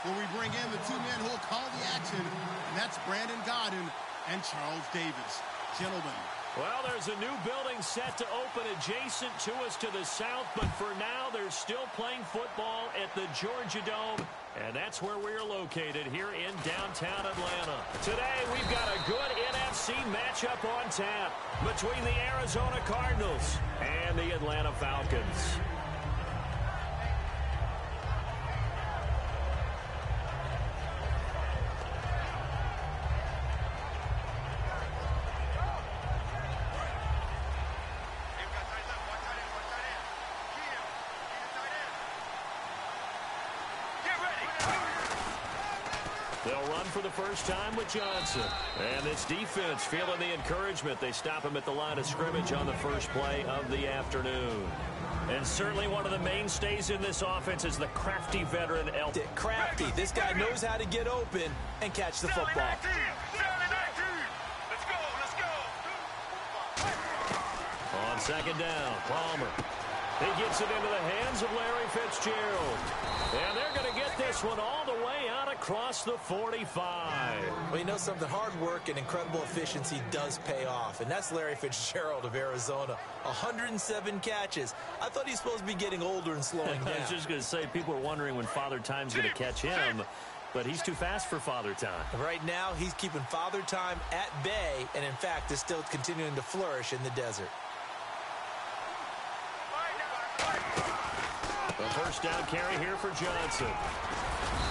where we bring in the two men who will call the action, and that's Brandon Godden and Charles Davis. Gentlemen. Well, there's a new building set to open adjacent to us to the south, but for now, they're still playing football at the Georgia Dome, and that's where we're located here in downtown Atlanta. Today, we've got a good NFC matchup on tap between the Arizona Cardinals and the Atlanta Falcons. They'll run for the first time with Johnson. And this defense feeling the encouragement. They stop him at the line of scrimmage on the first play of the afternoon. And certainly one of the mainstays in this offense is the crafty veteran Elton. Crafty. This guy knows how to get open and catch the football. Let's go. On second down, Palmer. He gets it into the hands of Larry Fitzgerald. And they're going to get this one all the way out across the 45. Well, you know something? Hard work and incredible efficiency does pay off. And that's Larry Fitzgerald of Arizona. 107 catches. I thought he's supposed to be getting older and slowing down. I was just going to say, people are wondering when Father Time's going to catch him. But he's too fast for Father Time. Right now, he's keeping Father Time at bay. And, in fact, is still continuing to flourish in the desert. A first down carry here for Johnson.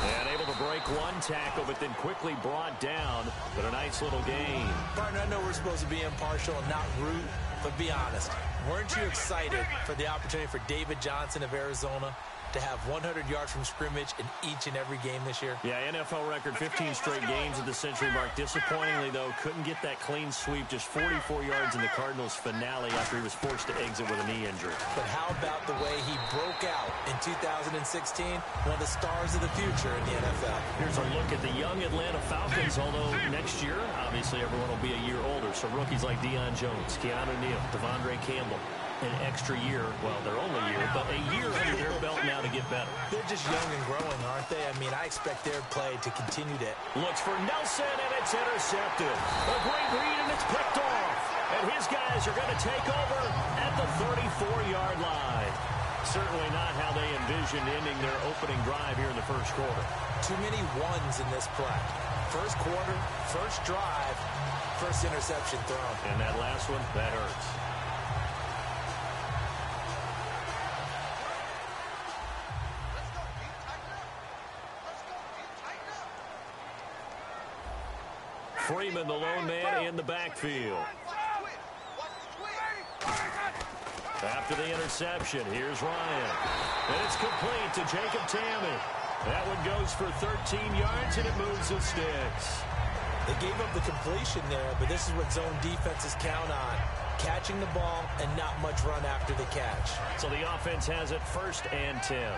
And able to break one tackle, but then quickly brought down. But a nice little gain. Partner, I know we're supposed to be impartial and not root, but be honest. Weren't you excited for the opportunity for David Johnson of Arizona to have 100 yards from scrimmage in each and every game this year? Yeah, NFL record 15 straight games at the century mark. Disappointingly, though, couldn't get that clean sweep. Just 44 yards in the Cardinals' finale after he was forced to exit with a knee injury. But how about the way he broke out in 2016? One of the stars of the future in the NFL. Here's a look at the young Atlanta Falcons, although next year, obviously, everyone will be a year older. So rookies like Deion Jones, Keanu Neal, Devondre Campbell, an extra year, well, their only year, but a year under their belt now to get better. They're just young and growing, aren't they? I mean, I expect their play to continue to... Looks for Nelson, and it's intercepted. A great read, and it's picked off. And his guys are going to take over at the 34-yard line. Certainly not how they envisioned ending their opening drive here in the first quarter. Too many ones in this play. First quarter, first drive, first interception thrown. And that last one, that hurts. Freeman, the lone man in the backfield. After the interception, here's Ryan. And it's complete to Jacob Tamme. That one goes for 13 yards, and it moves the sticks. They gave up the completion there, but this is what zone defenses count on. Catching the ball and not much run after the catch. So the offense has it 1st and 10.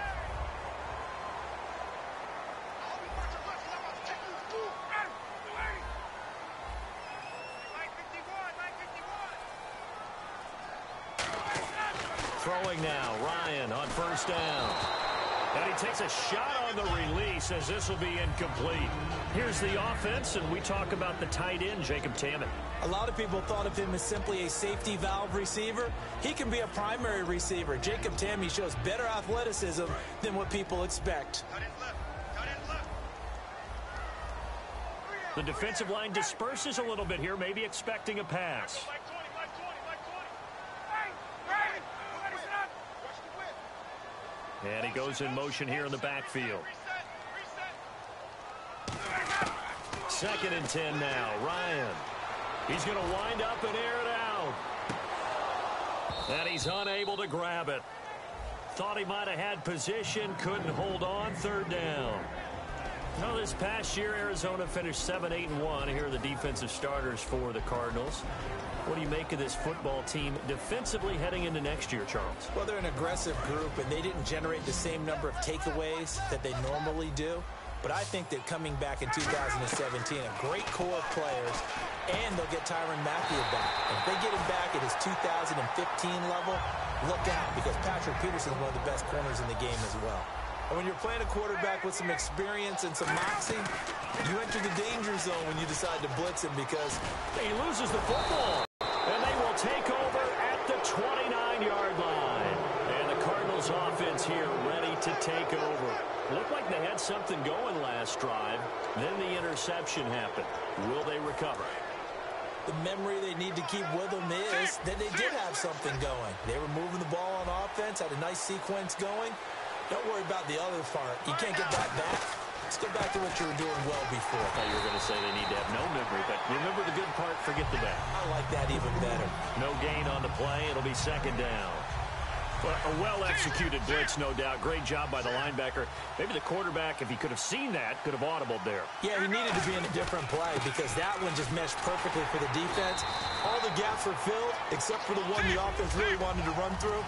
Throwing now, Ryan on 1st down. And he takes a shot on the release as this will be incomplete. Here's the offense, and we talk about the tight end, Jacob Tamme. A lot of people thought of him as simply a safety valve receiver. He can be a primary receiver. Jacob Tamme shows better athleticism than what people expect. The defensive line disperses a little bit here, maybe expecting a pass. And he goes in motion here in the backfield. 2nd and 10 now. Ryan. He's going to wind up and air it out. And he's unable to grab it. Thought he might have had position, couldn't hold on. 3rd down. Well, this past year, Arizona finished 7-8-1. Here are the defensive starters for the Cardinals. What do you make of this football team defensively heading into next year, Charles? Well, they're an aggressive group, and they didn't generate the same number of takeaways that they normally do. But I think that coming back in 2017, a great core of players, and they'll get Tyrann Mathieu back. If they get him back at his 2015 level, look out, because Patrick Peterson's one of the best corners in the game as well. And when you're playing a quarterback with some experience and some moxie, you enter the danger zone when you decide to blitz him because he loses the football. And they will take over at the 29-yard line. And the Cardinals offense here ready to take over. Looked like they had something going last drive. Then the interception happened. Will they recover? The memory they need to keep with them is that they did have something going. They were moving the ball on offense, had a nice sequence going. Don't worry about the other part. You can't get that back. Let's go back to what you were doing well before. I thought you were going to say they need to have no memory, but remember the good part, forget the bad. I like that even better. No gain on the play. It'll be second down. Well, a well-executed blitz, no doubt. Great job by the linebacker. Maybe the quarterback, if he could have seen that, could have audibled there. Yeah, he needed to be in a different play because that one just meshed perfectly for the defense. All the gaps were filled except for the one the offense really wanted to run through,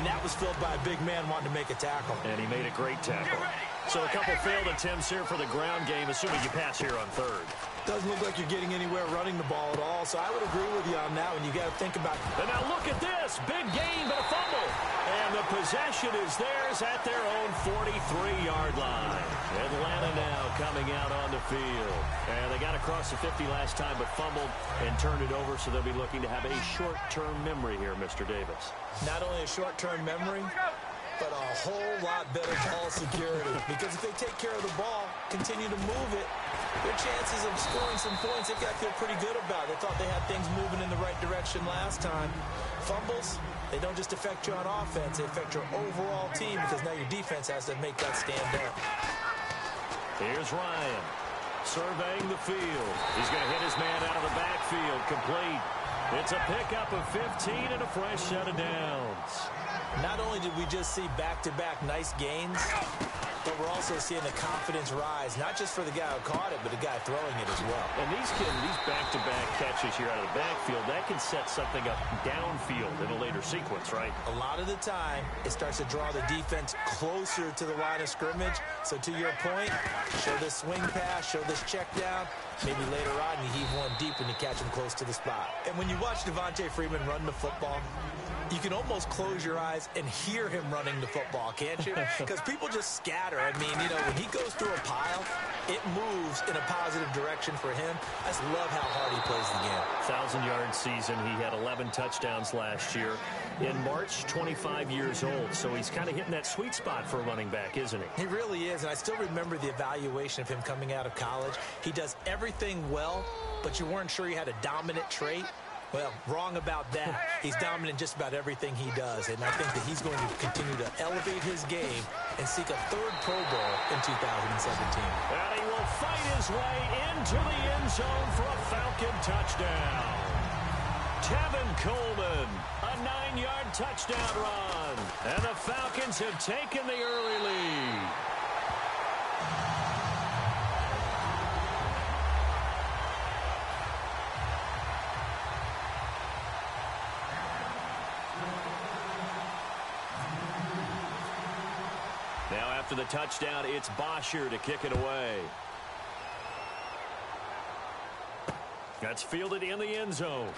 and that was filled by a big man wanting to make a tackle. And he made a great tackle. So a couple failed attempts here for the ground game, assuming you pass here on third. Doesn't look like you're getting anywhere running the ball at all, so I would agree with you on that one. You got to think about it. And now look at this. Big gain, but a fumble. And the possession is theirs at their own 43-yard line. Atlanta now coming out on the field. And they got across the 50 last time, but fumbled and turned it over, so they'll be looking to have a short-term memory here, Mr. Davis. Not only a short-term memory, but a whole lot better ball security. Because if they take care of the ball, continue to move it, their chances of scoring some points, they've got to feel pretty good about. They thought they had things moving in the right direction last time. Fumbles, they don't just affect you on offense, they affect your overall team because now your defense has to make that stand up. Here's Ryan surveying the field. He's going to hit his man out of the backfield, complete. It's a pickup of 15 and a fresh set of downs. Not only did we just see back-to-back nice gains, but we're also seeing the confidence rise, not just for the guy who caught it, but the guy throwing it as well. And these back-to-back catches here out of the backfield, that can set something up downfield in a later sequence, right? A lot of the time, it starts to draw the defense closer to the line of scrimmage. So to your point, show this swing pass, show this check down. Maybe later on, you heave one deep and you catch him close to the spot. And when you watch Devontae Freeman run the football, you can almost close your eyes and hear him running the football, can't you? Because people just scatter. I mean, you know, when he goes through a pile, it moves in a positive direction for him. I just love how hard he plays the game. 1,000-yard season. He had 11 touchdowns last year. In March, 25 years old. So he's kind of hitting that sweet spot for a running back, isn't he? He really is. And I still remember the evaluation of him coming out of college. He does everything well, but you weren't sure he had a dominant trait. Well, wrong about that. He's dominant just about everything he does, and I think that he's going to continue to elevate his game and seek a third Pro Bowl in 2017. And he will fight his way into the end zone for a Falcon touchdown. Tevin Coleman, a 9-yard touchdown run, and the Falcons have taken the early lead. Now after the touchdown, it's Bosher to kick it away. That's fielded in the end zone.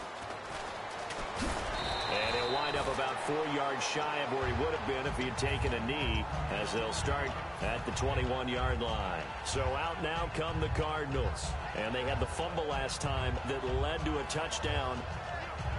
And he'll wind up about 4 yards shy of where he would have been if he had taken a knee, as they'll start at the 21-yard line. So out now come the Cardinals. And they had the fumble last time that led to a touchdown.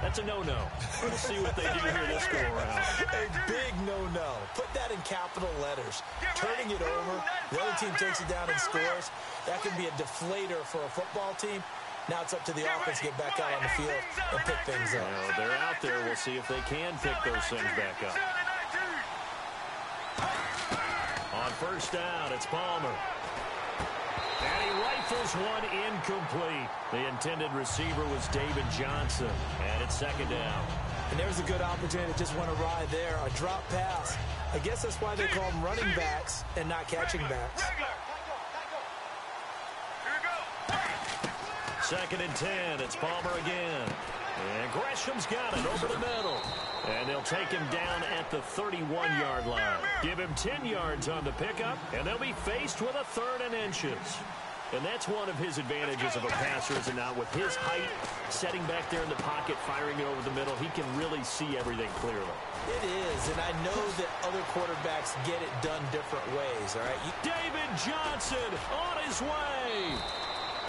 That's a no-no. We'll see what they do here this go-around. A big no-no. Put that in capital letters. Turning it over, the other team takes it down and scores. That can be a deflator for a football team. Now it's up to the offense to get back out on the field and pick things up. Well, they're out there. We'll see if they can pick those things back up. On first down, it's Palmer. And he rifles one incomplete. The intended receiver was David Johnson. And it's second down. And there's a good opportunity that just went awry there. A drop pass. I guess that's why they call them running backs and not catching backs. Second and 10. It's Palmer again. And Gresham's got it over the middle. And they'll take him down at the 31-yard line. Give him 10 yards on the pickup, and they'll be faced with a 3rd and inches. And that's one of his advantages of a passer, is it not? With his height, setting back there in the pocket, firing it over the middle, he can really see everything clearly. It is, and I know that other quarterbacks get it done different ways, all right? David Johnson on his way.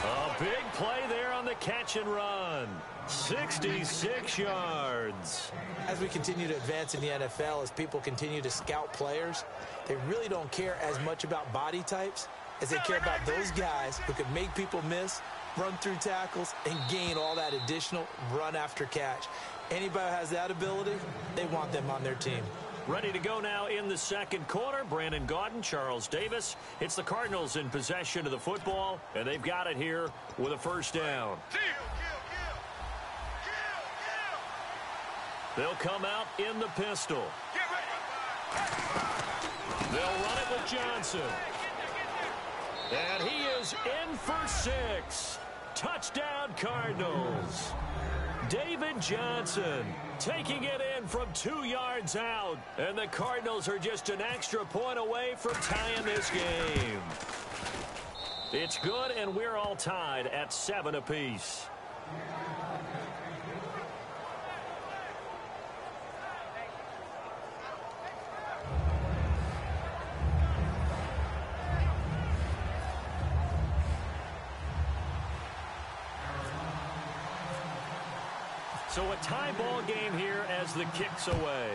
A big play there on the catch and run. 66 yards. As we continue to advance in the NFL, as people continue to scout players, they really don't care as much about body types as they care about those guys who can make people miss, run through tackles, and gain all that additional run after catch. Anybody who has that ability, they want them on their team. Ready to go now in the second quarter. Brandon Gaudin, Charles Davis. It's the Cardinals in possession of the football, and they've got it here with a first down. They'll come out in the pistol. They'll run it with Johnson. And he is in for 6. Touchdown, Cardinals. David Johnson taking it in from 2 yards out. And the Cardinals are just an extra point away from tying this game. It's good, and we're all tied at 7 apiece. So a tie ball game here as the kick's away.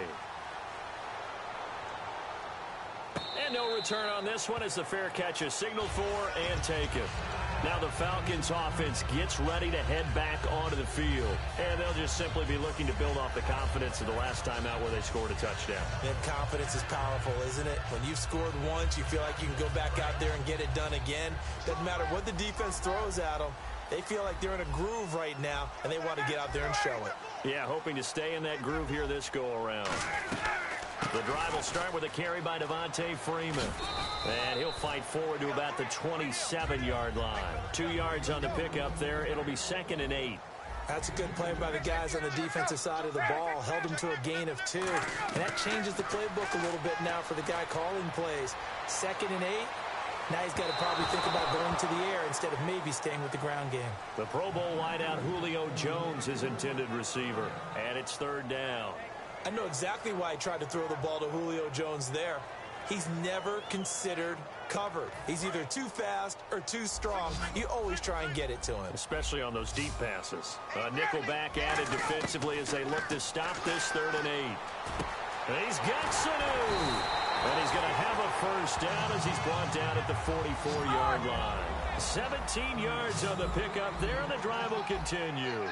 And no return on this one as the fair catch is signaled for and taken. Now the Falcons offense gets ready to head back onto the field. And they'll just simply be looking to build off the confidence of the last time out where they scored a touchdown. And confidence is powerful, isn't it? When you've scored once, you feel like you can go back out there and get it done again. Doesn't matter what the defense throws at them. They feel like they're in a groove right now, and they want to get out there and show it. Yeah, hoping to stay in that groove here this go-around. The drive will start with a carry by Devontae Freeman. And he'll fight forward to about the 27-yard line. 2 yards on the pickup there. It'll be 2nd and 8. That's a good play by the guys on the defensive side of the ball. Held him to a gain of 2. And that changes the playbook a little bit now for the guy calling plays. 2nd and 8. Now he's got to probably think about going to the air instead of maybe staying with the ground game. The Pro Bowl wideout Julio Jones is intended receiver. And it's 3rd down. I know exactly why he tried to throw the ball to Julio Jones there. He's never considered covered. He's either too fast or too strong. You always try and get it to him. Especially on those deep passes. Nickelback added defensively as they look to stop this 3rd and 8. And he's got Sanu. And he's going to have a first down as he's brought down at the 44-yard line. 17 yards on the pickup there, and the drive will continue.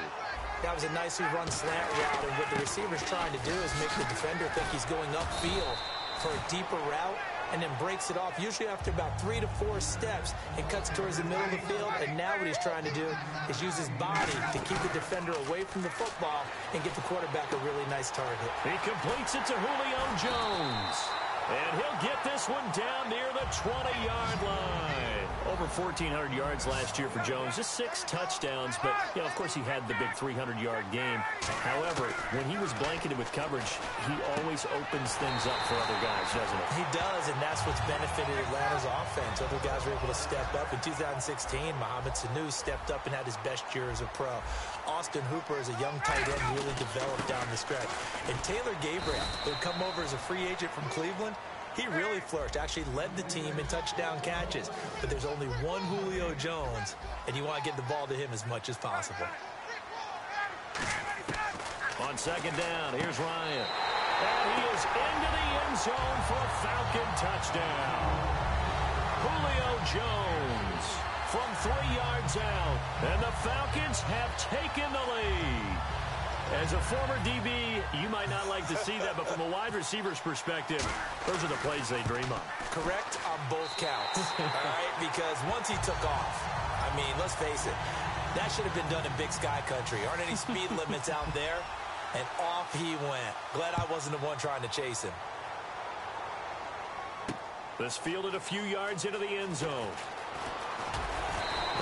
That was a nicely run slant route, and what the receiver's trying to do is make the defender think he's going upfield for a deeper route, and then breaks it off, usually after about 3 to 4 steps, and cuts towards the middle of the field. And now what he's trying to do is use his body to keep the defender away from the football and get the quarterback a really nice target. He completes it to Julio Jones. And he'll get this one down near the 20-yard line. Over 1,400 yards last year for Jones. Just 6 touchdowns, but, you know, of course he had the big 300-yard game. However, when he was blanketed with coverage, he always opens things up for other guys, doesn't he? He does, and that's what's benefited Atlanta's offense. Other guys were able to step up. In 2016, Mohamed Sanu stepped up and had his best year as a pro. Austin Hooper, as a young tight end, really developed down the stretch. And Taylor Gabriel, who come over as a free agent from Cleveland, he really flourished, actually led the team in touchdown catches. But there's only one Julio Jones, and you want to get the ball to him as much as possible. On 2nd down, here's Ryan. And he is into the end zone for a Falcon touchdown. Julio Jones from 3 yards out. And the Falcons have taken the lead. As a former DB, you might not like to see that, but from a wide receiver's perspective, those are the plays they dream of. Correct on both counts, all right? Because once he took off, I mean, let's face it, that should have been done in Big Sky Country. Aren't any speed limits out there? And off he went. Glad I wasn't the one trying to chase him. This fielded a few yards into the end zone.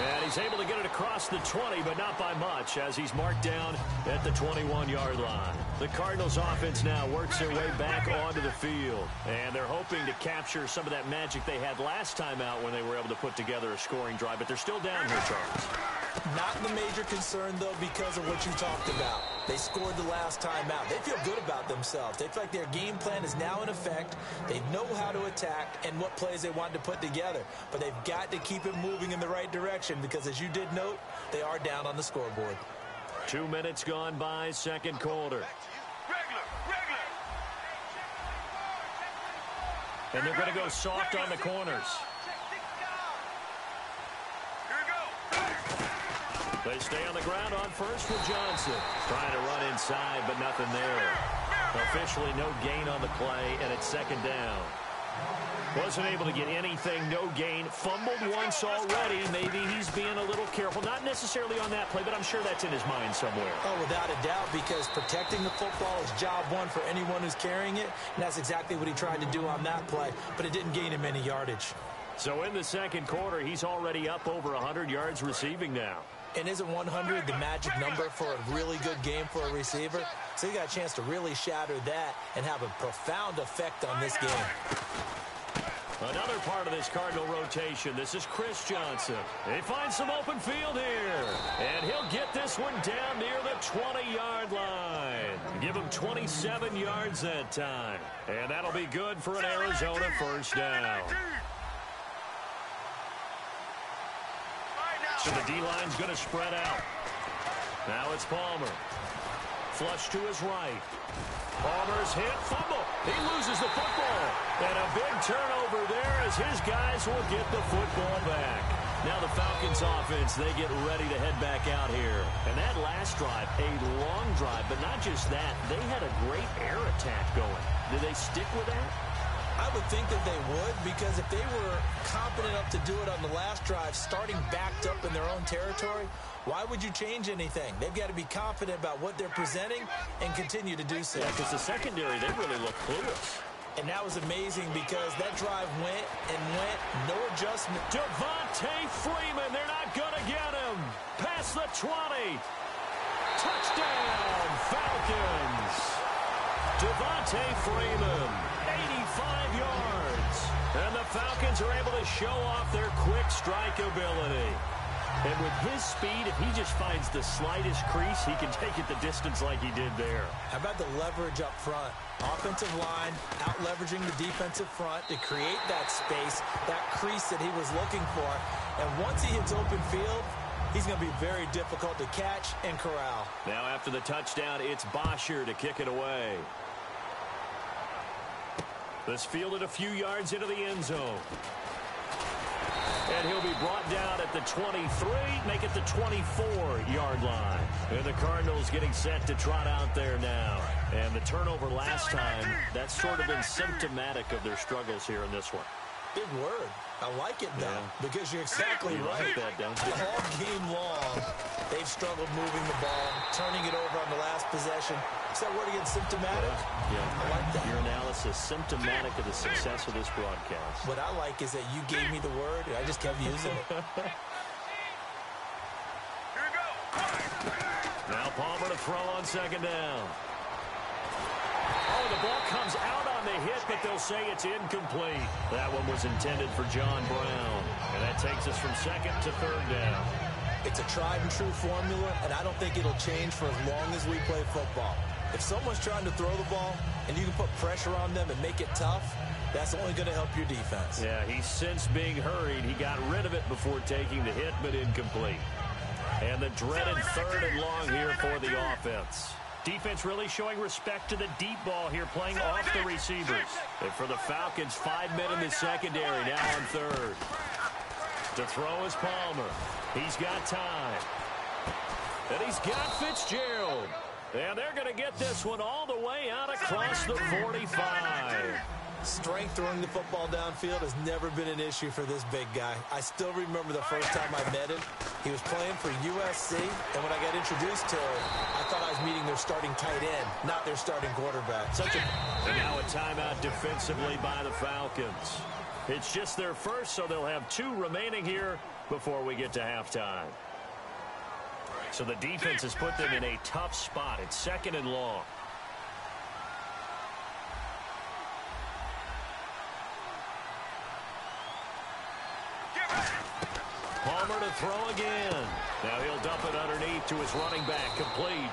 And he's able to get it across the 20, but not by much, as he's marked down at the 21-yard line. The Cardinals offense now works their way back onto the field. And they're hoping to capture some of that magic they had last time out when they were able to put together a scoring drive. But they're still down here, Charles. Not the major concern, though, because of what you talked about. They scored the last time out. They feel good about themselves. They feel like their game plan is now in effect. They know how to attack and what plays they want to put together. But they've got to keep it moving in the right direction because, as you did note, they are down on the scoreboard. 2 minutes gone by, second quarter. And they're going to go soft on the corners. They stay on the ground on first with Johnson. Trying to run inside, but nothing there. Officially no gain on the play, and it's second down. Wasn't able to get anything, no gain. Fumbled once already. Maybe he's being a little careful. Not necessarily on that play, but I'm sure that's in his mind somewhere. Oh, without a doubt, because protecting the football is job one for anyone who's carrying it, and that's exactly what he tried to do on that play, but it didn't gain him any yardage. So in the second quarter, he's already up over 100 yards receiving now. And isn't 100 the magic number for a really good game for a receiver? So you got a chance to really shatter that and have a profound effect on this game. Another part of this Cardinal rotation. This is Chris Johnson. He finds some open field here. And he'll get this one down near the 20-yard line. Give him 27 yards that time. And that'll be good for an Arizona first down. So the D-line's going to spread out. Now it's Palmer. Flush to his right. Palmer's hit, fumble. He loses the football. And a big turnover there as his guys will get the football back. Now the Falcons offense, they get ready to head back out here. And that last drive, a long drive, but not just that. They had a great air attack going. Did they stick with that? I would think that they would, because if they were confident enough to do it on the last drive, starting backed up in their own territory, why would you change anything? They've got to be confident about what they're presenting and continue to do so. Yeah, because the secondary, they really look clueless. And that was amazing because that drive went and went, no adjustment. Devontae Freeman, they're not going to get him. Past the 20. Touchdown, Falcons. Devontae Freeman, 85 yards. And the Falcons are able to show off their quick strike ability. And with his speed, if he just finds the slightest crease, he can take it the distance like he did there. How about the leverage up front? Offensive line out-leveraging the defensive front to create that space, that crease that he was looking for. And once he hits open field, he's going to be very difficult to catch and corral. Now after the touchdown, it's Bosher to kick it away. This fielded a few yards into the end zone. And he'll be brought down at the 23, make it the 24-yard line. And the Cardinals getting set to trot out there now. And the turnover last time, that's sort of been symptomatic of their struggles here in this one. Big word. I like it, though, because you're exactly right. Like that, don't you? All game long, they've struggled moving the ball, turning it over on the last possession. Is that word again, symptomatic? Yeah. I like that. Your analysis, symptomatic of the success of this broadcast. What I like is that you gave me the word, and I just kept using it. Now Palmer to throw on second down. Oh, the ball comes out on the hit, but they'll say it's incomplete. That one was intended for John Brown. And that takes us from second to third down. It's a tried-and-true formula, and I don't think it'll change for as long as we play football. If someone's trying to throw the ball and you can put pressure on them and make it tough, that's only going to help your defense. Yeah, he's since being hurried. He got rid of it before taking the hit, but incomplete. And the dreaded third and long here for the offense. Defense really showing respect to the deep ball here, playing off the receivers. And for the Falcons, 5 men in the secondary, now on third. To throw is Palmer. He's got time. And he's got Fitzgerald. And they're going to get this one all the way out across the 45. Strength throwing the football downfield has never been an issue for this big guy. I still remember the first time I met him. He was playing for USC, and when I got introduced to him, I thought I was meeting their starting tight end, not their starting quarterback. And now a timeout defensively by the Falcons. It's just their first, so they'll have 2 remaining here before we get to halftime. So the defense has put them in a tough spot. It's 2nd and long. Palmer to throw again. Now he'll dump it underneath to his running back. Complete.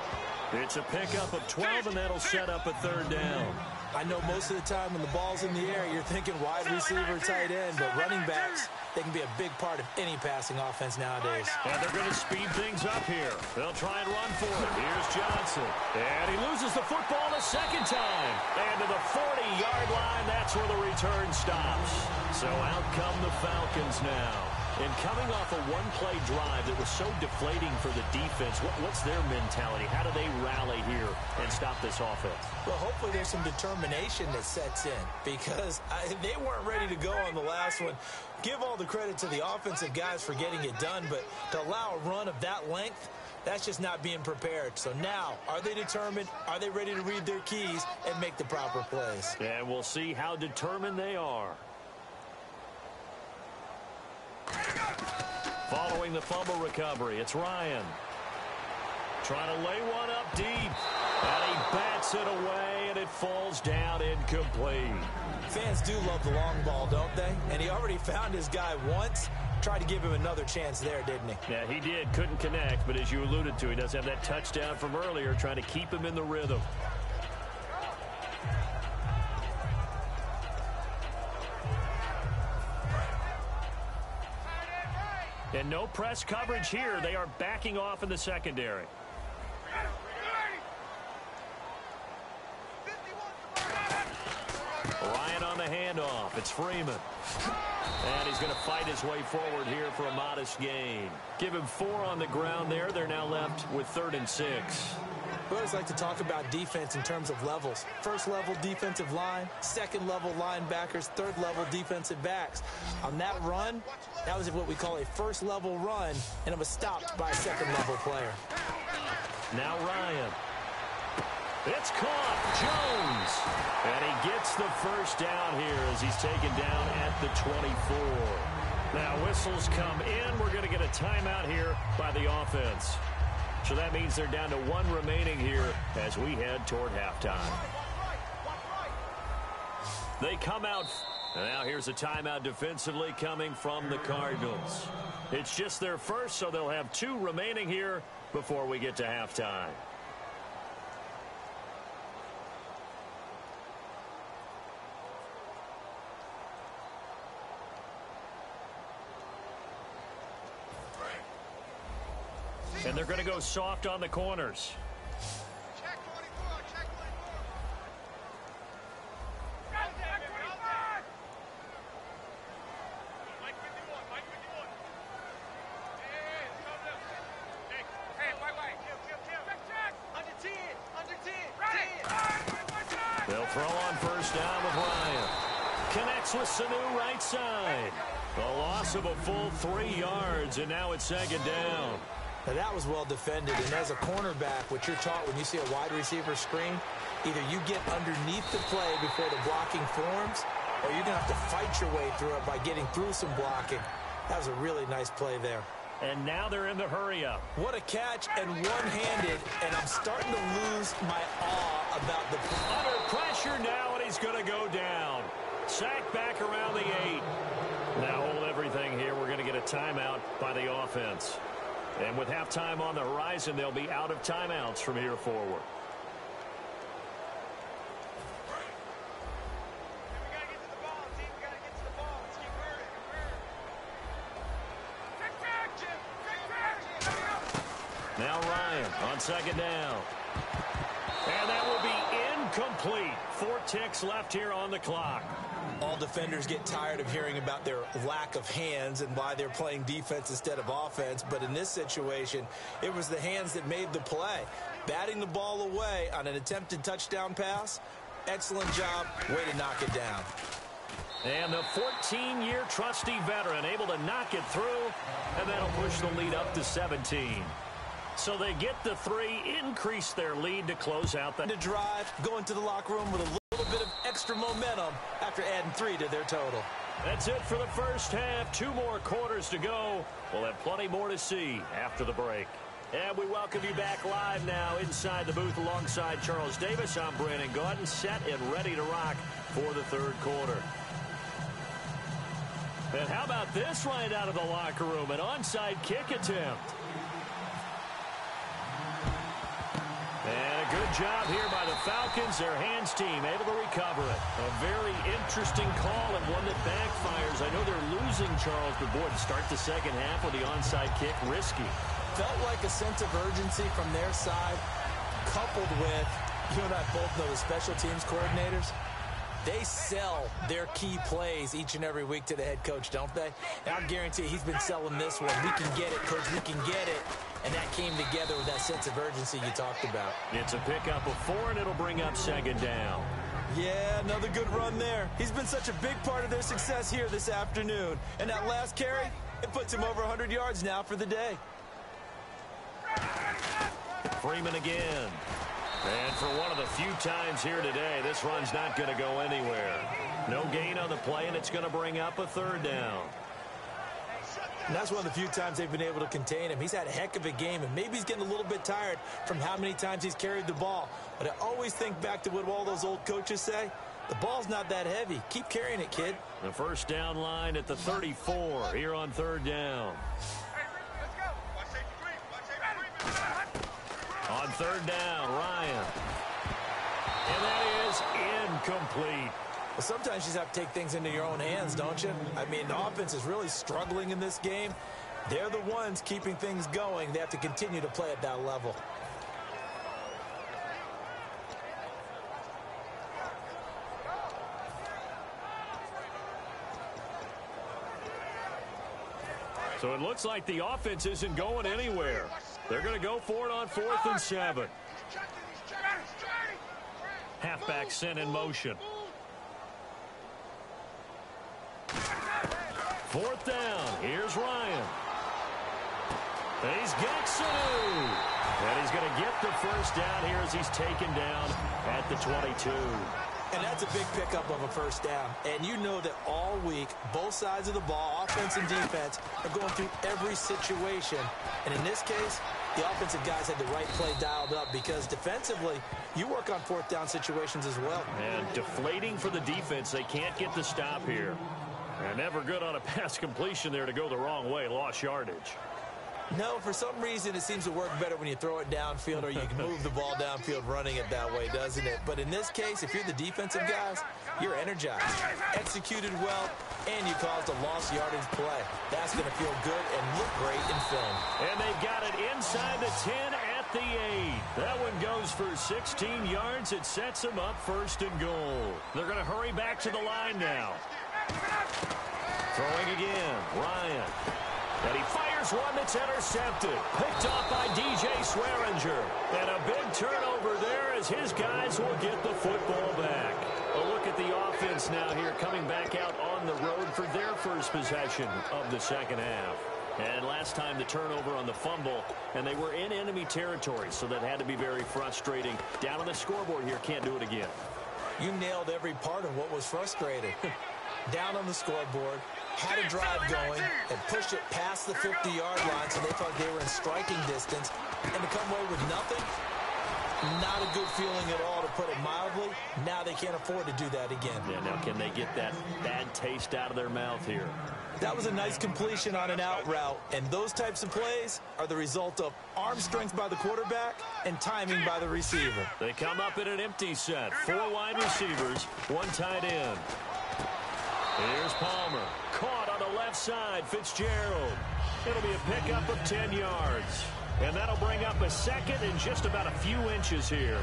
It's a pickup of 12, and that'll set up a 3rd down. I know most of the time when the ball's in the air, you're thinking wide receiver, tight end, but running backs, they can be a big part of any passing offense nowadays. And they're going to speed things up here. They'll try and run for it. Here's Johnson. And he loses the football a 2nd time. And to the 40-yard line, that's where the return stops. So out come the Falcons now. And coming off a one-play drive that was so deflating for the defense, what's their mentality? How do they rally here and stop this offense? Well, hopefully there's some determination that sets in because they weren't ready to go on the last one. Give all the credit to the offensive guys for getting it done, but to allow a run of that length, that's just not being prepared. So now, are they determined? Are they ready to read their keys and make the proper plays? And we'll see how determined they are. Following the fumble recovery, it's Ryan. Trying to lay one up deep. And he bats it away, and it falls down incomplete. Fans do love the long ball, don't they? And he already found his guy once. Tried to give him another chance there, didn't he? Yeah, he did. Couldn't connect, but as you alluded to, he does have that touchdown from earlier, trying to keep him in the rhythm. And no press coverage here. They are backing off in the secondary. Ryan on the handoff. It's Freeman. And he's going to fight his way forward here for a modest gain. Give him 4 on the ground there. They're now left with 3rd and 6. We always like to talk about defense in terms of levels. 1st level defensive line, 2nd level linebackers, 3rd level defensive backs. On that run, that was what we call a 1st level run, and it was stopped by a 2nd level player. Now Ryan. It's caught. Jones. And he gets the 1st down here as he's taken down at the 24. Now whistles come in. We're going to get a timeout here by the offense. So that means they're down to 1 remaining here as we head toward halftime. They come out. And now here's a timeout defensively coming from the Cardinals. It's just their 1st, so they'll have 2 remaining here before we get to halftime. And they're going to go soft on the corners. Check 24, check 24. Mike 51, Mike 51. Hey, wait. Kill. Check. Under 10. Ready. They'll throw on 1st down with Ryan. Connects with Sanu right side. A loss of a full 3 yards, and now it's 2nd down. Now that was well defended, and as a cornerback, what you're taught when you see a wide receiver screen, either you get underneath the play before the blocking forms, or you're going to have to fight your way through it by getting through some blocking. That was a really nice play there. And now they're in the hurry-up. What a catch, and one-handed, and I'm starting to lose my awe about the... Under pressure now, and he's going to go down. Sacked back around the 8. Now hold everything here. We're going to get a timeout by the offense. And with halftime on the horizon, they'll be out of timeouts from here forward. We got to get to the ball, team. We got to get to the ball. Let's keep hurting. Now Ryan on 2nd down. And that will be incomplete. 4 ticks left here on the clock. All defenders get tired of hearing about their lack of hands and why they're playing defense instead of offense. But in this situation, it was the hands that made the play. Batting the ball away on an attempted touchdown pass. Excellent job. Way to knock it down. And the 14-year trusty veteran able to knock it through. And that'll push the lead up to 17. So they get the 3, increase their lead to close out the drive, go into the locker room with a little bit of extra momentum after adding 3 to their total. That's it for the first half. 2 more quarters to go. We'll have plenty more to see after the break. And we welcome you back live now inside the booth alongside Charles Davis. I'm Brandon Gaudin, set and ready to rock for the third quarter. And how about this right out of the locker room? An onside kick attempt. And a good job here by the Falcons. Their hands team able to recover it. A very interesting call and one that backfires. I know they're losing, Charles, but boy, to start the second half with the onside kick, risky. Felt like a sense of urgency from their side, coupled with, you and I both know the special teams coordinators. They sell their key plays each and every week to the head coach, don't they? And I guarantee he's been selling this one. We can get it, coach, we can get it. And that came together with that sense of urgency you talked about. It's a pickup of 4, and it'll bring up second down. Yeah, another good run there. He's been such a big part of their success here this afternoon. And that last carry, it puts him over 100 yards now for the day. Freeman again. And for one of the few times here today, this run's not going to go anywhere. No gain on the play, and it's going to bring up a third down. And that's one of the few times they've been able to contain him. He's had a heck of a game, and maybe he's getting a little bit tired from how many times he's carried the ball. But I always think back to what all those old coaches say. The ball's not that heavy. Keep carrying it, kid. The first down line at the 34 here on third down. On third down, Ryan. And that is incomplete. Well, sometimes you just have to take things into your own hands, don't you? I mean, the offense is really struggling in this game. They're the ones keeping things going. They have to continue to play at that level. So it looks like the offense isn't going anywhere. They're going to go for it on 4th and 7. Halfback sent in motion. 4th down. Here's Ryan. He's got Sanu. And he's going to get the first down here as he's taken down at the 22. And that's a big pickup of a first down. And you know that all week, both sides of the ball, offense and defense, are going through every situation. And in this case, the offensive guys had the right play dialed up because defensively, you work on 4th down situations as well. And deflating for the defense. They can't get the stop here. And never good on a pass completion there to go the wrong way. Lost yardage. No, for some reason, it seems to work better when you throw it downfield or you can move the ball downfield running it that way, doesn't it? But in this case, if you're the defensive guys, you're energized, executed well, and you caused a lost yardage play. That's going to feel good and look great in film. And they've got it inside the 10 at the 8. That one goes for 16 yards. It sets them up 1st and goal. They're going to hurry back to the line now. Throwing again, Ryan. And he fires one that's intercepted. Picked off by DJ Swearinger. And a big turnover there as his guys will get the football back. A look at the offense now here coming back out on the road for their first possession of the second half. And last time the turnover on the fumble, and they were in enemy territory, so that had to be very frustrating. Down on the scoreboard here, can't do it again. You nailed every part of what was frustrating. Down on the scoreboard, had a drive going, and pushed it past the 50-yard line so they thought they were in striking distance. And to come away with nothing, not a good feeling at all, to put it mildly. Now they can't afford to do that again. Yeah, now can they get that bad taste out of their mouth here? That was a nice completion on an out route, and those types of plays are the result of arm strength by the quarterback and timing by the receiver. They come up in an empty set. 4 wide receivers, 1 tight end. Here's Palmer. Caught on the left side. Fitzgerald. It'll be a pickup of 10 yards. And that'll bring up a second and just about a few inches here.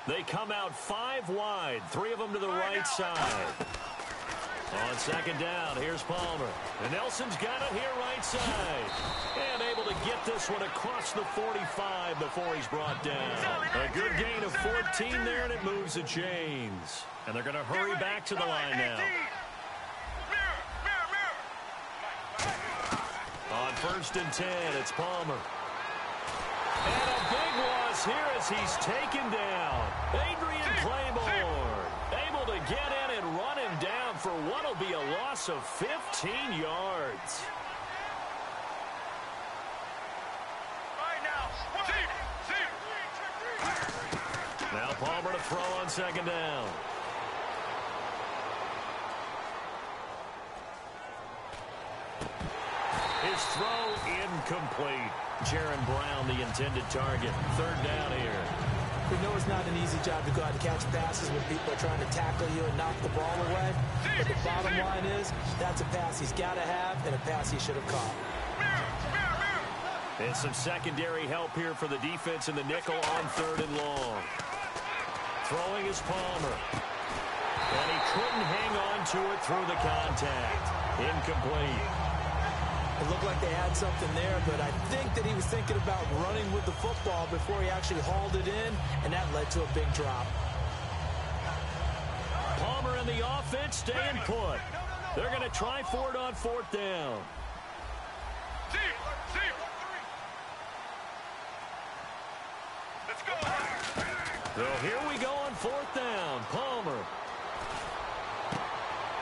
They come out 5 wide, 3 of them to the right side. On second down, here's Palmer. And Nelson's got it here right side. And able to get this one across the 45 before he's brought down. A good gain of 14 there, and it moves the chains. And they're going to hurry back to the line now. first and 10. It's Palmer. And a big loss here as he's taken down. Adrian Claiborne able to get in and run him down for what will be a loss of 15 yards. Now Palmer to throw on second down. His throw incomplete. Jaron Brown, the intended target. Third down here. We know it's not an easy job to go out and catch passes when people are trying to tackle you and knock the ball away. But the bottom line is, that's a pass he's got to have and a pass he should have caught. And some secondary help here for the defense in the nickel on third and long. Throwing is Palmer. And he couldn't hang on to it through the contact. Incomplete. It looked like they had something there, but I think that he was thinking about running with the football before he actually hauled it in, and that led to a big drop. Palmer and the offense staying put. They're going to try for it on fourth down. Let's go. So here we go on fourth down. Palmer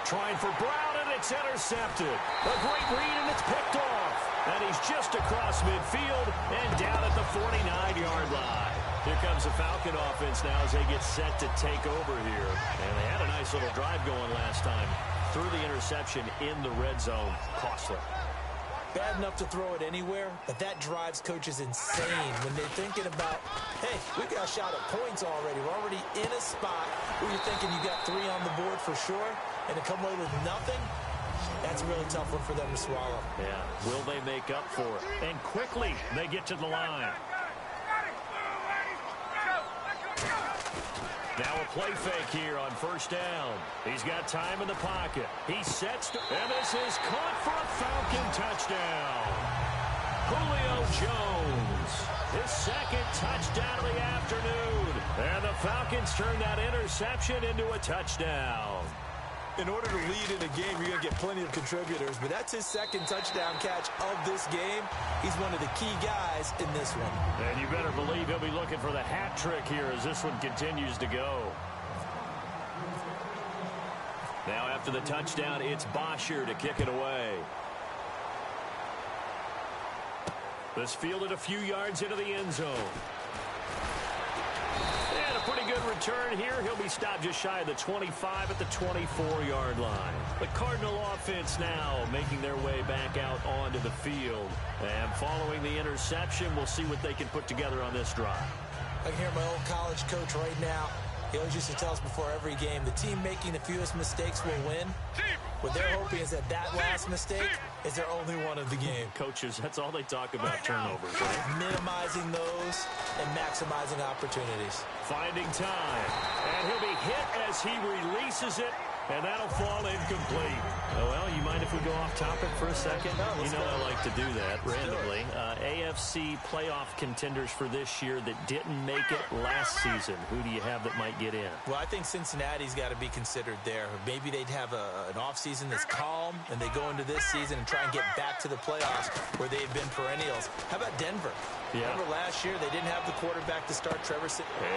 trying for Brown, and it's intercepted. A great read, and it's picked off. And he's just across midfield and down at the 49-yard line. Here comes the Falcon offense now as they get set to take over here. And they had a nice little drive going last time. Threw the interception in the red zone. Costly. Bad enough to throw it anywhere, but that drives coaches insane when they're thinking about, hey, we got a shot at points already. We're already in a spot where you're thinking you got 3 on the board for sure, and to come away with nothing, that's a really tough one for them to swallow. Yeah, will they make up for it? And quickly, they get to the line. Now a play fake here on first down. He's got time in the pocket. He sets, and this is caught for a Falcon touchdown. Julio Jones, his second touchdown of the afternoon. And the Falcons turn that interception into a touchdown. In order to lead in a game, you're going to get plenty of contributors, but that's his second touchdown catch of this game. He's one of the key guys in this one. And you better believe he'll be looking for the hat trick here as this one continues to go. Now after the touchdown, it's Bosher to kick it away. This fielded a few yards into the end zone. And a pretty good return here. He'll be stopped just shy of the 25 at the 24-yard line. The Cardinal offense now making their way back out onto the field. And following the interception, we'll see what they can put together on this drive. I can hear my old college coach right now. He always used to tell us before every game, the team making the fewest mistakes will win. What they're hoping is that last mistake is their only one of the game. Coaches, that's all they talk about, turnovers, right? Minimizing those and maximizing opportunities. Finding time. And he'll be hit as he releases it. And that'll fall incomplete. Oh, well, you mind if we go off topic for a second? No, you know I like to do that randomly. AFC playoff contenders for this year that didn't make it last season. Who do you have that might get in? Well, I think Cincinnati's got to be considered there. Maybe they'd have an offseason that's calm, and they go into this season and try and get back to the playoffs where they've been perennials. How about Denver? Yeah. Remember last year they didn't have the quarterback to start, Trevor.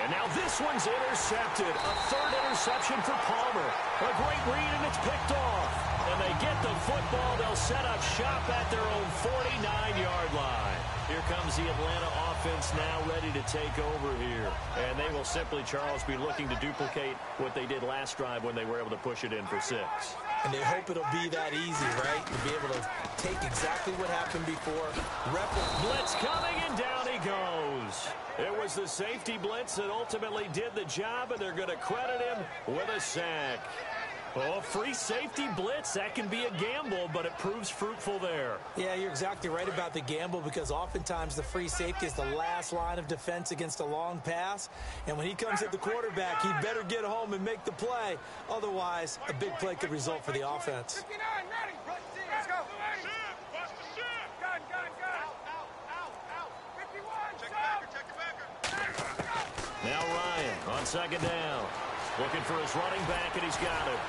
And now this one's intercepted. A third interception for Palmer. A great read, and it's picked off. And they get the football. They'll set up shop at their own 49-yard line. Here comes the Atlanta offense now ready to take over here. And they will simply, Charles, be looking to duplicate what they did last drive when they were able to push it in for 6. And they hope it'll be that easy, right? To be able to take exactly what happened before. Blitz coming, and down he goes. It was the safety blitz that ultimately did the job, and they're going to credit him with a sack. Oh, free safety blitz, that can be a gamble, but it proves fruitful there. Yeah, you're exactly right about the gamble because oftentimes the free safety is the last line of defense against a long pass. And when he comes at the quarterback, he'd better get home and make the play. Otherwise, a big play could result for the offense. 59, ready. Let's go. Gun. Out. 51, check it back. Now Ryan on second down. Looking for his running back, and he's got it.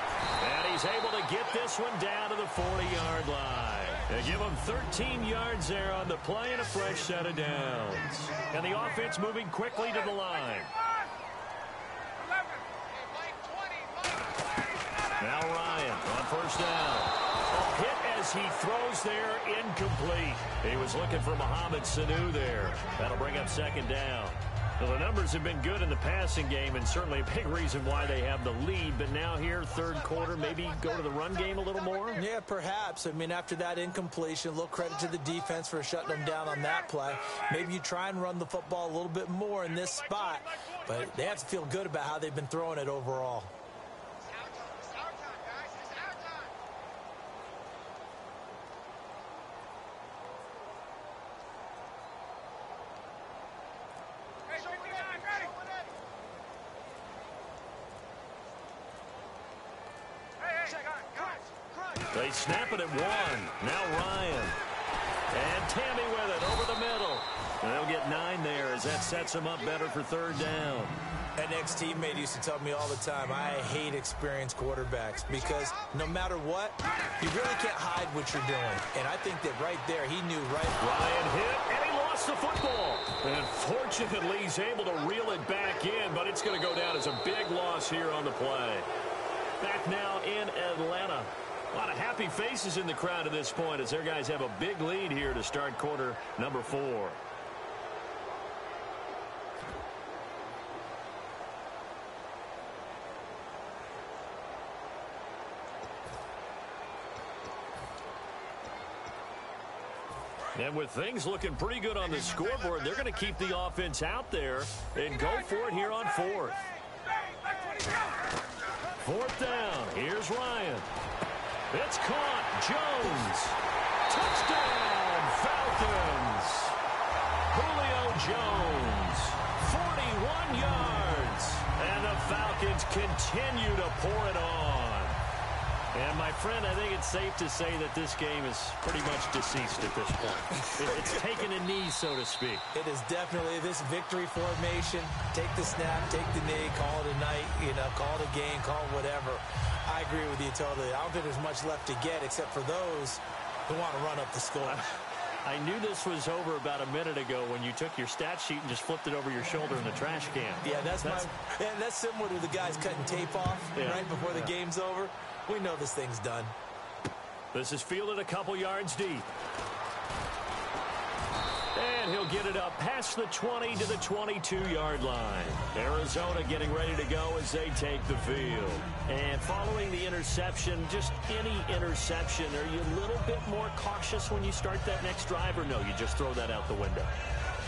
And he's able to get this one down to the 40-yard line. They give them 13 yards there on the play and a fresh set of downs. And the offense moving quickly to the line. Now Ryan on first down. A hit as he throws there, incomplete. He was looking for Mohamed Sanu there. That'll bring up second down. Well, the numbers have been good in the passing game, and certainly a big reason why they have the lead. But now here, third quarter, maybe go to the run game a little more? Yeah, perhaps. I mean, after that incompletion, a little credit to the defense for shutting them down on that play. Maybe you try and run the football a little bit more in this spot. But they have to feel good about how they've been throwing it overall. They snap it at one. Now Ryan. And Tammy with it over the middle. And they'll get 9 there as that sets them up better for third down. An ex-teammate used to tell me all the time, I hate experienced quarterbacks because no matter what, you really can't hide what you're doing. And I think that right there, he knew right. Ryan hit, and he lost the football. And fortunately, he's able to reel it back in, but it's going to go down as a big loss here on the play. Back now in Atlanta. A lot of happy faces in the crowd at this point as their guys have a big lead here to start quarter number 4. And with things looking pretty good on the scoreboard, they're going to keep the offense out there and go for it here on 4th. 4th down. Here's Ryan. It's caught. Jones. Touchdown, Falcons. Julio Jones. 41 yards. And the Falcons continue to pour it on. And, my friend, I think it's safe to say that this game is pretty much deceased at this point. It's taken a knee, so to speak. It is definitely this victory formation. Take the snap, take the knee, call it a night, call it a game, call it whatever. I agree with you totally. I don't think there's much left to get except for those who want to run up the score. I knew this was over about a minute ago when you took your stat sheet and just flipped it over your shoulder in the trash can. Yeah, that's similar to the guys cutting tape off right before the game's over. We know this thing's done. This is fielded a couple yards deep. And he'll get it up past the 20 to the 22-yard line. Arizona getting ready to go as they take the field. And following the interception, just any interception, are you a little bit more cautious when you start that next drive, or no, you just throw that out the window?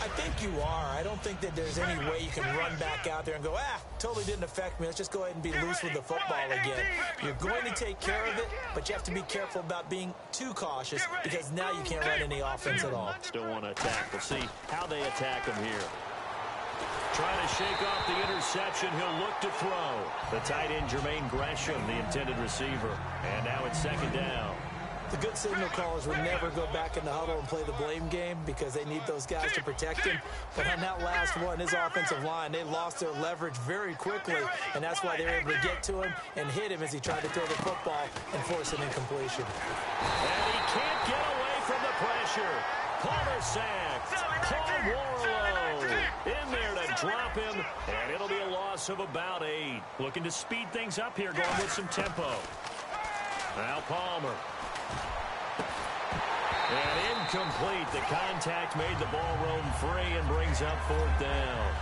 I think you are. I don't think that there's any way you can run back out there and go, totally didn't affect me. Let's just go ahead and be loose with the football again. You're going to take care of it, but you have to be careful about being too cautious because now you can't run any offense at all. Still want to attack. We'll see how they attack him here. Trying to shake off the interception. He'll look to throw. The tight end, Jermaine Gresham, the intended receiver. And now it's second down. The good signal callers would never go back in the huddle and play the blame game because they need those guys to protect him. But on that last one, his offensive line, they lost their leverage very quickly, and that's why they were able to get to him and hit him as he tried to throw the football and force an incompletion. And he can't get away from the pressure. Palmer sacked. Paul Warlow in there to drop him, and it'll be a loss of about 8. Looking to speed things up here, going with some tempo. Now Palmer. And incomplete. The contact made the ball roam free and brings up 4th down.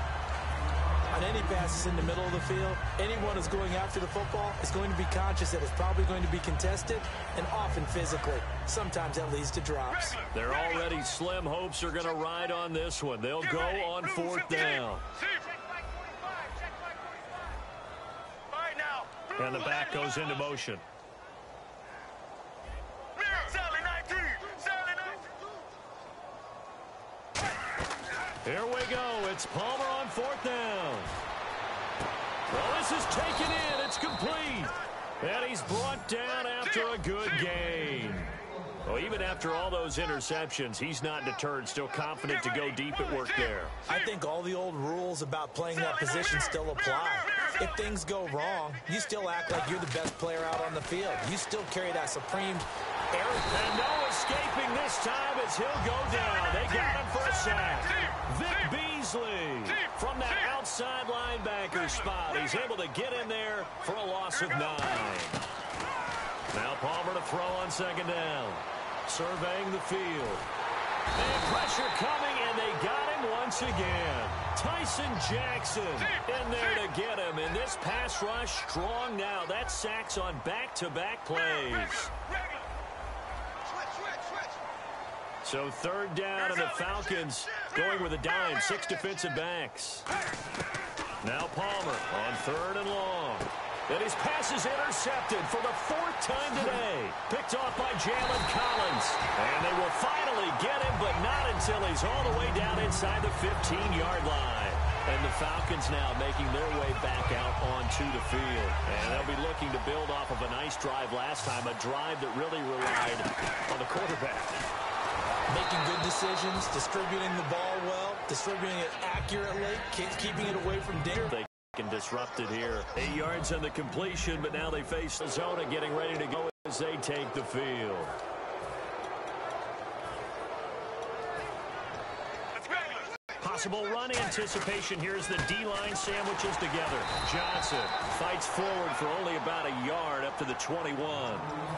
On any passes in the middle of the field, anyone who's going after the football is going to be conscious that it's probably going to be contested and often physically. Sometimes that leads to drops. Their already slim hopes are going to ride on this one. They'll go on 4th down. And the back goes into motion. Here we go. It's Palmer on 4th down. Well, this is taken in. It's complete. And he's brought down after a good gain. Well, even after all those interceptions, he's not deterred, still confident to go deep at work there. I think all the old rules about playing that position still apply. If things go wrong, you still act like you're the best player out on the field. You still carry that supreme And no escaping this time as he'll go down. They got him for a sack. Vic Beasley from that outside linebacker spot. He's able to get in there for a loss of 9. Now Palmer to throw on second down. Surveying the field. And pressure coming, and they got him once again. Tyson Jackson in there to get him. And this pass rush strong now. That's sacks on back-to-back plays. So third down, and the Falcons going with a dime. 6 defensive backs. Now Palmer on third and long. And his pass is intercepted for the 4th time today. Picked off by Jalen Collins. And they will finally get him, but not until he's all the way down inside the 15-yard line. And the Falcons now making their way back out onto the field. And they'll be looking to build off of a nice drive last time, a drive that really relied on the quarterback. Making good decisions, distributing the ball well, distributing it accurately, keeping it away from danger. They can disrupt it here. 8 yards on the completion, but now they face Arizona getting ready to go as they take the field. Possible run anticipation. Here's the D-line sandwiches together. Johnson fights forward for only about a yard up to the 21.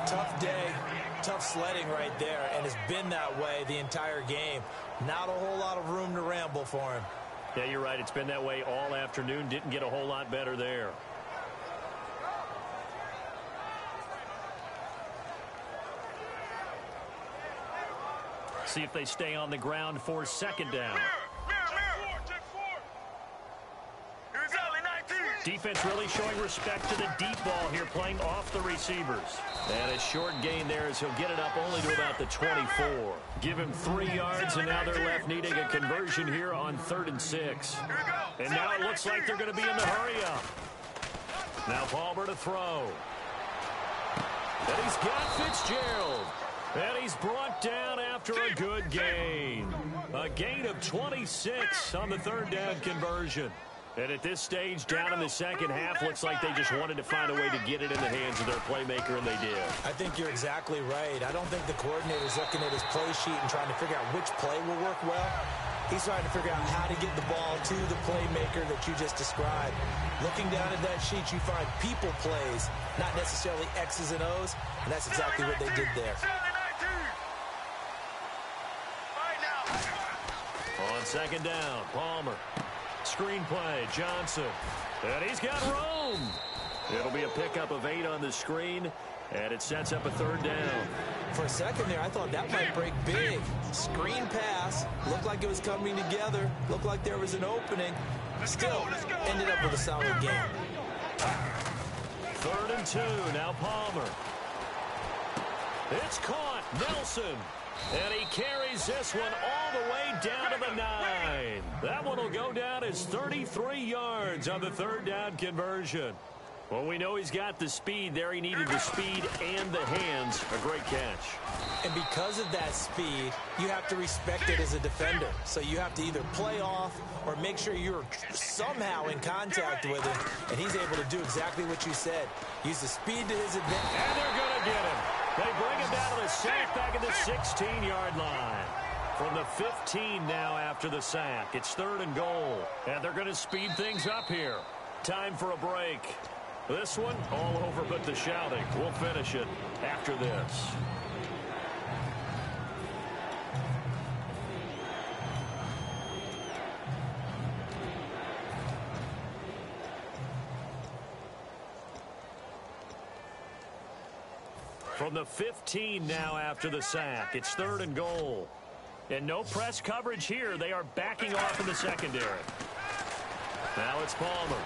Tough day, tough sledding right there, and it's been that way the entire game. Not a whole lot of room to ramble for him. Yeah, you're right. It's been that way all afternoon. Didn't get a whole lot better there. See if they stay on the ground for second down. Defense really showing respect to the deep ball here, playing off the receivers. And a short gain there as he'll get it up only to about the 24. Give him 3 yards, and now they're left needing a conversion here on 3rd and 6. And now it looks like they're going to be in the hurry-up. Now Palmer to throw. And he's got Fitzgerald. And he's brought down after a good gain. A gain of 26 on the 3rd down conversion. And at this stage, down in the second half, looks like they just wanted to find a way to get it in the hands of their playmaker, and they did. I think you're exactly right. I don't think the coordinator's looking at his play sheet and trying to figure out which play will work well. He's trying to figure out how to get the ball to the playmaker that you just described. Looking down at that sheet, you find people plays, not necessarily X's and O's, and that's exactly what they did there. On second down, Palmer. Screen play, Johnson. And he's got room. It'll be a pickup of 8 on the screen, and it sets up a 3rd down. For a second there, I thought that might break big. Screen pass. Looked like it was coming together. Looked like there was an opening. Still ended up with a solid game. 3rd and 2, now Palmer. It's caught, Nelson. And he carries this one all the way down to the 9. That one will go down as 33 yards on the 3rd down conversion. Well, we know he's got the speed there. He needed the speed and the hands. A great catch. And because of that speed, you have to respect it as a defender. So you have to either play off or make sure you're somehow in contact with him. And he's able to do exactly what you said. Use the speed to his advantage. And they're going to get him. They bring him down to the sack back at the 16-yard line. From the 15 now after the sack. It's 3rd and goal. And they're going to speed things up here. Time for a break. This one, all over but the shouting. We'll finish it after this. From the 15 now after the sack. It's 3rd and goal. And no press coverage here. They are backing off in the secondary. Now it's Palmer.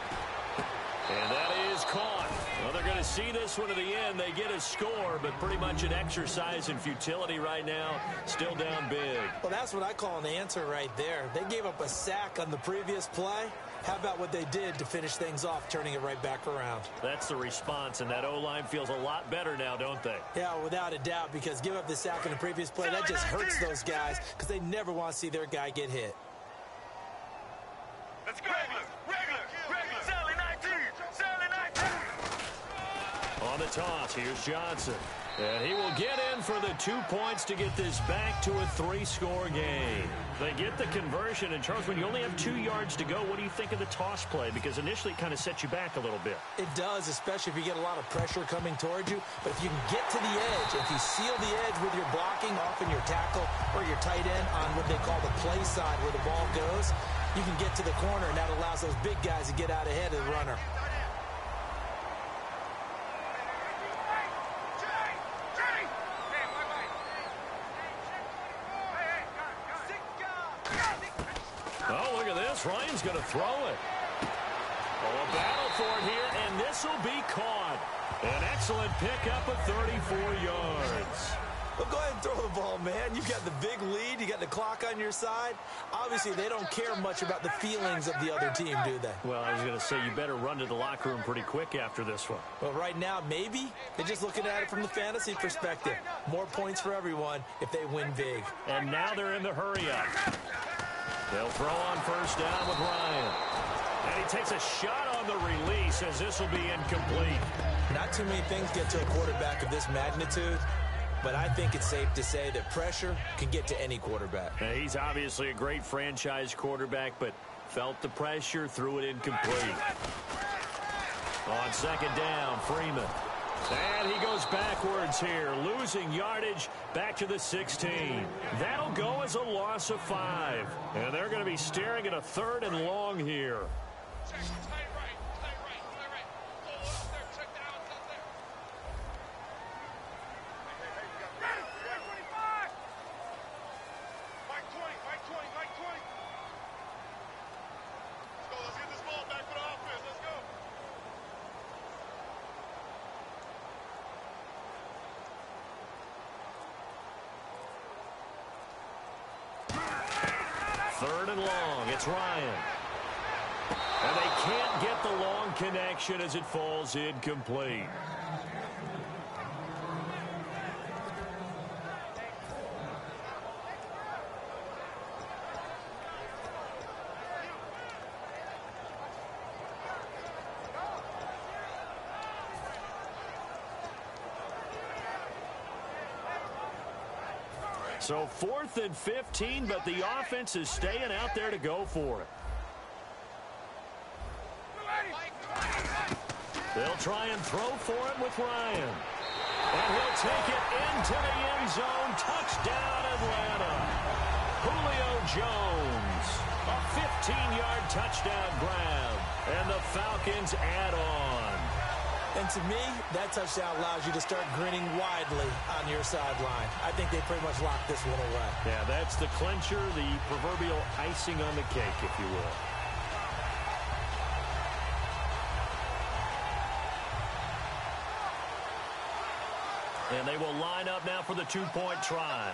And that is caught. Well, they're going to see this one to the end. They get a score, but pretty much an exercise in futility right now. Still down big. Well, that's what I call an answer right there. They gave up a sack on the previous play. How about what they did to finish things off, turning it right back around? That's the response, and that O-line feels a lot better now, don't they? Yeah, without a doubt, because give up the sack on the previous play, that just hurts those guys because they never want to see their guy get hit. Let's go. Regular. Sally 19. On the toss, here's Johnson. And he will get in for the 2 points to get this back to a 3-score game. They get the conversion. And, Charles, when you only have 2 yards to go, what do you think of the toss play? Because initially it kind of sets you back a little bit. It does, especially if you get a lot of pressure coming towards you. But if you can get to the edge, if you seal the edge with your blocking, often your tackle or your tight end on what they call the play side where the ball goes, you can get to the corner, and that allows those big guys to get out ahead of the runner. Oh, look at this. Ryan's going to throw it. Oh, a battle for it here, and this will be caught. An excellent pickup of 34 yards. Well, go ahead and throw the ball, man. You've got the big lead. You got the clock on your side. Obviously, they don't care much about the feelings of the other team, do they? Well, I was going to say you better run to the locker room pretty quick after this one. Well, right now, maybe. They're just looking at it from the fantasy perspective. More points for everyone if they win big. And now they're in the hurry-up. They'll throw on first down with Ryan. And he takes a shot on the release as this will be incomplete. Not too many things get to a quarterback of this magnitude, but I think it's safe to say that pressure can get to any quarterback. Now, he's obviously a great franchise quarterback, but felt the pressure, threw it incomplete. On second down, Freeman. And he goes backwards here, losing yardage back to the 16. That'll go as a loss of 5. And they're going to be staring at a 3rd and long here. Third and long, it's Ryan. And they can't get the long connection as it falls incomplete. So 4th and 15, but the offense is staying out there to go for it. They'll try and throw for it with Ryan. And he'll take it into the end zone. Touchdown, Atlanta. Julio Jones. A 15-yard touchdown grab. And the Falcons add on. And to me, that touchdown allows you to start grinning widely on your sideline. I think they pretty much locked this one away. Yeah, that's the clincher, the proverbial icing on the cake, if you will. And they will line up now for the 2-point try.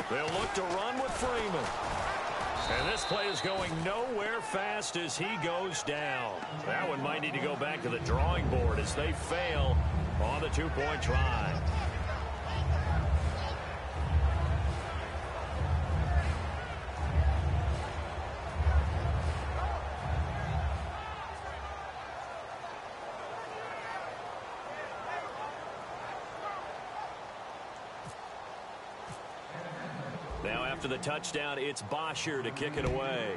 They'll look to run with Freeman. And this play is going nowhere fast as he goes down. That one might need to go back to the drawing board as they fail on the 2-point try. Now after the touchdown, it's Bosher to kick it away.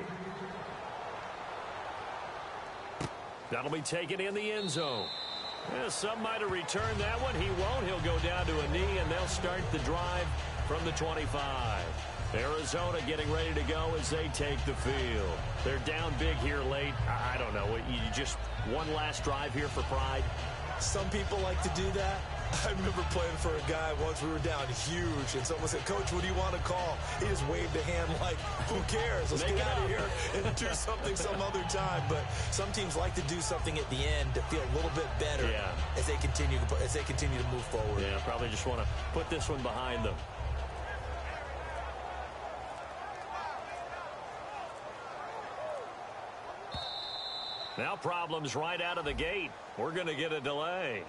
That'll be taken in the end zone. Yeah, some might have returned that one. He won't. He'll go down to a knee, and they'll start the drive from the 25. Arizona getting ready to go as they take the field. They're down big here late. I don't know. You just one last drive here for pride? Some people like to do that. I remember playing for a guy once. We were down huge, and someone said, "Coach, what do you want to call?" He just waved a hand like, who cares? Let's get out of here and do something some other time. But some teams like to do something at the end to feel a little bit better as they continue to move forward. Yeah, probably just want to put this one behind them. Now problems right out of the gate. We're going to get a delay.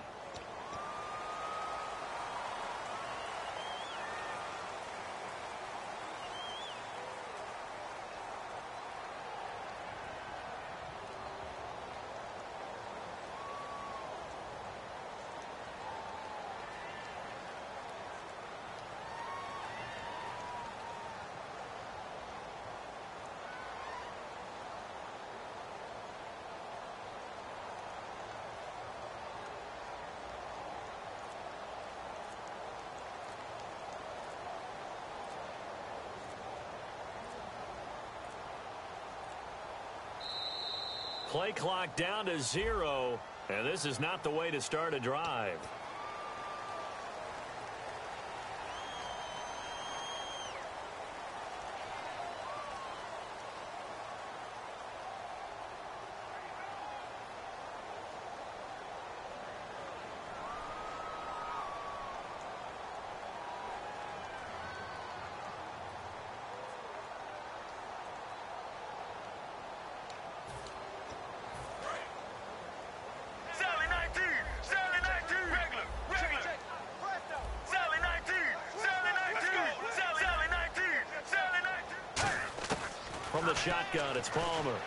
play clock down to 0, and this is not the way to start a drive. From the shotgun, it's Palmer.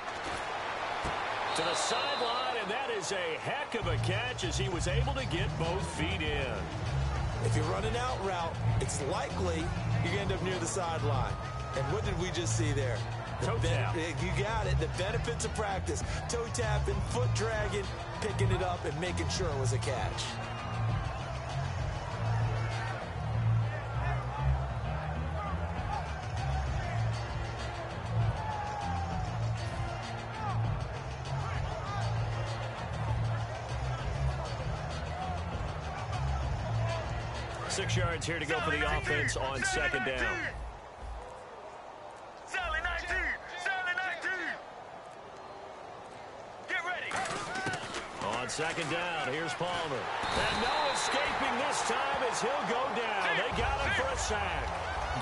To the sideline, and that is a heck of a catch as he was able to get both feet in. If you run an out route, it's likely you end up near the sideline. And what did we just see there? Toe tap. You got it. The benefits of practice. Toe tapping, foot dragging, picking it up, and making sure it was a catch. Six yards here to go for the offense on second down. Get ready. On second down, here's Palmer. And no escaping this time as he'll go down. They got him for a sack.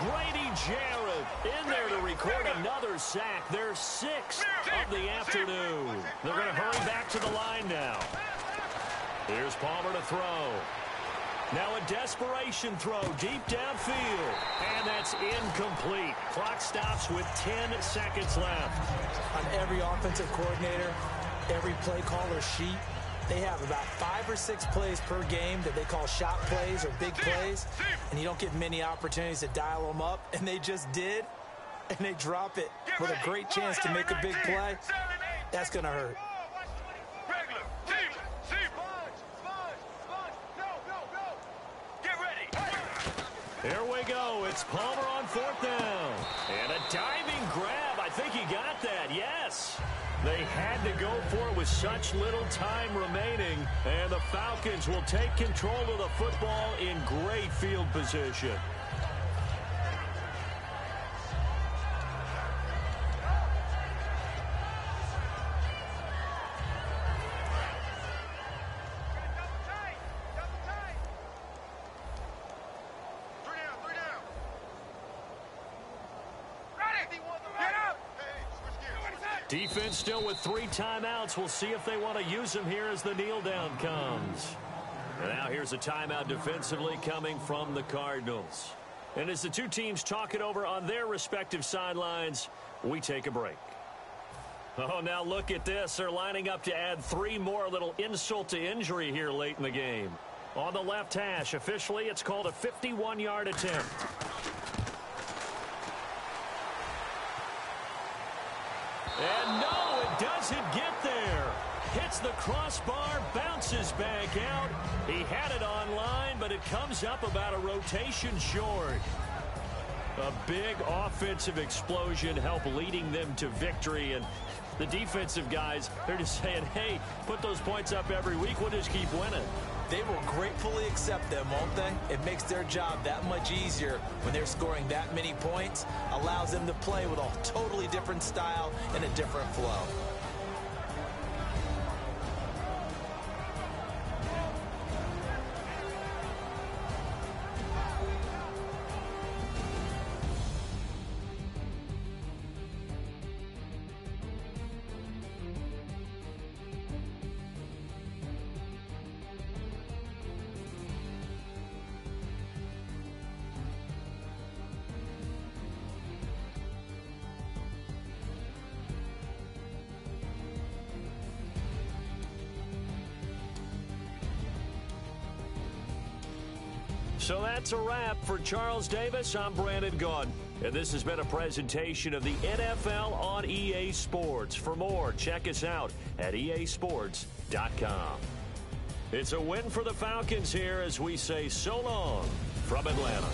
Grady Jarrett in there to record another sack. Their 6th of the afternoon. They're going to hurry back to the line now. Here's Palmer to throw. Now a desperation throw deep downfield. And that's incomplete. Clock stops with 10 seconds left. On every offensive coordinator, every play caller sheet, they have about 5 or 6 plays per game that they call shot plays or big plays. And you don't get many opportunities to dial them up. And they just did. And they drop it with a great chance to make a big play. That's going to hurt. Here we go. It's Palmer on 4th down. And a diving grab. I think he got that. Yes. They had to go for it with such little time remaining. And the Falcons will take control of the football in great field position. Defense still with 3 timeouts. We'll see if they want to use them here as the kneel down comes. And now here's a timeout defensively coming from the Cardinals. And as the two teams talk it over on their respective sidelines, we take a break. Oh, now look at this. They're lining up to add 3 more, little insult to injury here late in the game. On the left hash, officially, it's called a 51-yard attempt. And no, it doesn't get there. Hits the crossbar, bounces back out. He had it online, but it comes up about a rotation short. A big offensive explosion helped leading them to victory. And the defensive guys, they're just saying, hey, put those points up every week. We'll just keep winning. They will gratefully accept them, won't they? It makes their job that much easier when they're scoring that many points. Allows them to play with a totally different style and a different flow. So that's a wrap for Charles Davis. I'm Brandon Gaudin, and this has been a presentation of the NFL on EA Sports. For more, check us out at easports.com. It's a win for the Falcons here as we say so long from Atlanta.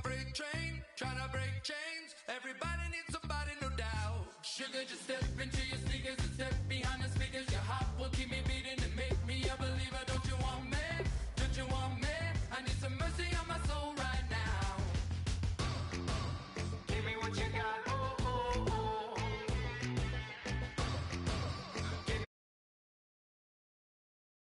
freight train, trying to break chains. Everybody needs somebody, no doubt. Sugar, just step into your sneakers and step